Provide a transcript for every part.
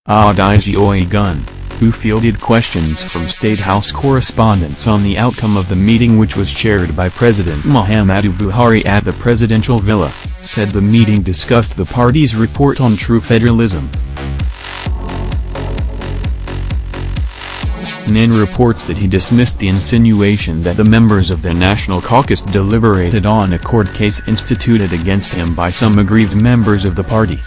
Odigie-Oyegun, who fielded questions from State House correspondents on the outcome of the meeting, which was chaired by President Muhammadu Buhari at the presidential villa, said the meeting discussed the party's report on true federalism. NIN reports that he dismissed the insinuation that the members of the National Caucus deliberated on a court case instituted against him by some aggrieved members of the party.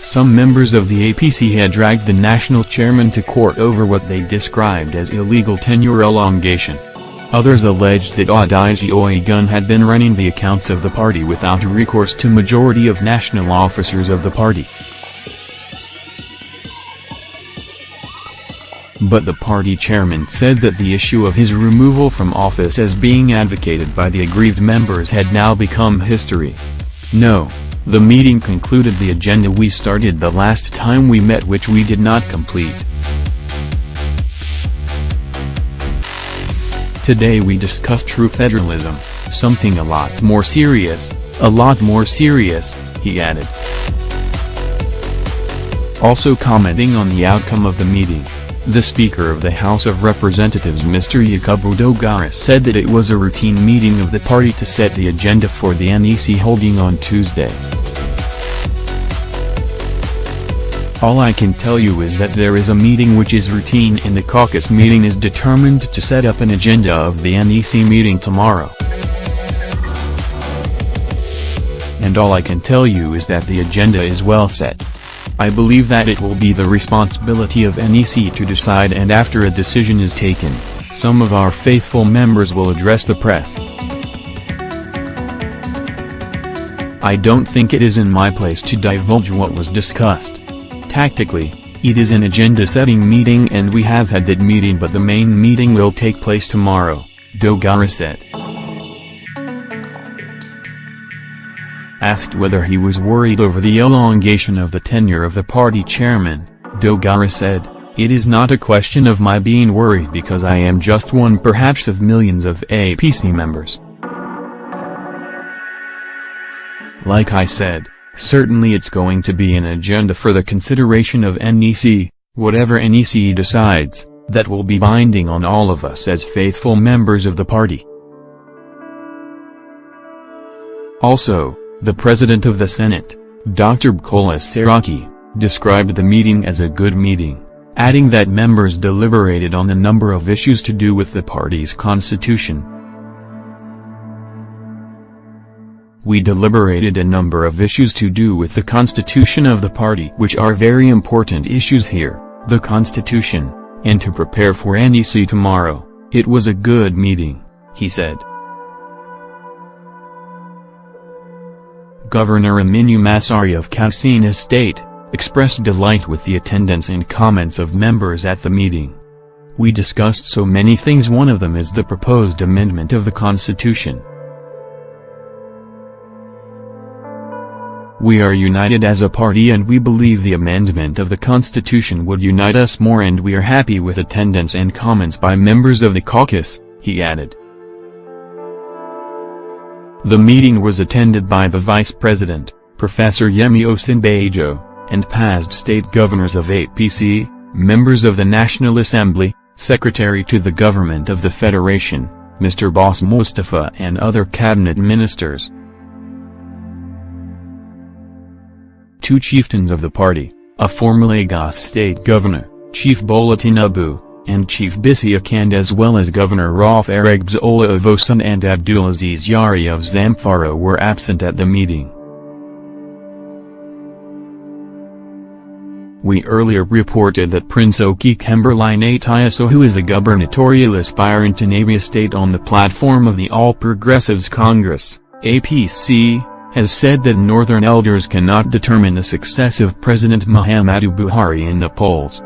Some members of the APC had dragged the national chairman to court over what they described as illegal tenure elongation. Others alleged that Odigie-Oyegun had been running the accounts of the party without recourse to majority of national officers of the party. But the party chairman said that the issue of his removal from office as being advocated by the aggrieved members had now become history. No, the meeting concluded the agenda we started the last time we met, which we did not complete. Today we discussed true federalism, something a lot more serious, he added. Also commenting on the outcome of the meeting, the Speaker of the House of Representatives Mr. Yakubu Dogara said that it was a routine meeting of the party to set the agenda for the NEC holding on Tuesday. All I can tell you is that there is a meeting which is routine, and the caucus meeting is determined to set up an agenda of the NEC meeting tomorrow. And all I can tell you is that the agenda is well set. I believe that it will be the responsibility of NEC to decide, and after a decision is taken, some of our faithful members will address the press. I don't think it is in my place to divulge what was discussed. Tactically, it is an agenda-setting meeting and we have had that meeting, but the main meeting will take place tomorrow, Dogara said. Asked whether he was worried over the elongation of the tenure of the party chairman, Dogara said, "It is not a question of my being worried because I am just one perhaps of millions of APC members. Like I said, certainly it's going to be an agenda for the consideration of NEC, whatever NEC decides, that will be binding on all of us as faithful members of the party." Also, the President of the Senate, Dr. Bukola Saraki, described the meeting as a good meeting, adding that members deliberated on a number of issues to do with the party's constitution. "We deliberated a number of issues to do with the constitution of the party, which are very important issues here, the constitution, and to prepare for NEC tomorrow. It was a good meeting," he said. Governor Aminu Masari of Katsina State expressed delight with the attendance and comments of members at the meeting. "We discussed so many things. One of them is the proposed amendment of the Constitution. We are united as a party and we believe the amendment of the Constitution would unite us more, and we are happy with attendance and comments by members of the caucus," he added. The meeting was attended by the Vice President, Professor Yemi Osinbajo, and past state governors of APC, members of the National Assembly, Secretary to the Government of the Federation, Mr. Boss Mustafa, and other cabinet ministers. Two chieftains of the party, a former Lagos State Governor, Chief Bola Tinubu, and Chief Bisi Akande, as well as Governor Rauf Aregbesola of Osun and Abdulaziz Yari of Zamfara, were absent at the meeting. We earlier reported that Prince Okekemberline Taiso, who is a gubernatorial aspirant in Abia State on the platform of the All Progressives Congress, APC, has said that Northern elders cannot determine the success of President Muhammadu Buhari in the polls.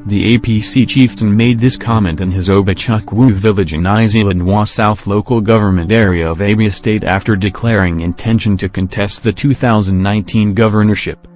The APC chieftain made this comment in his Obachukwu village in Izilanwa South local government area of Abia State after declaring intention to contest the 2019 governorship.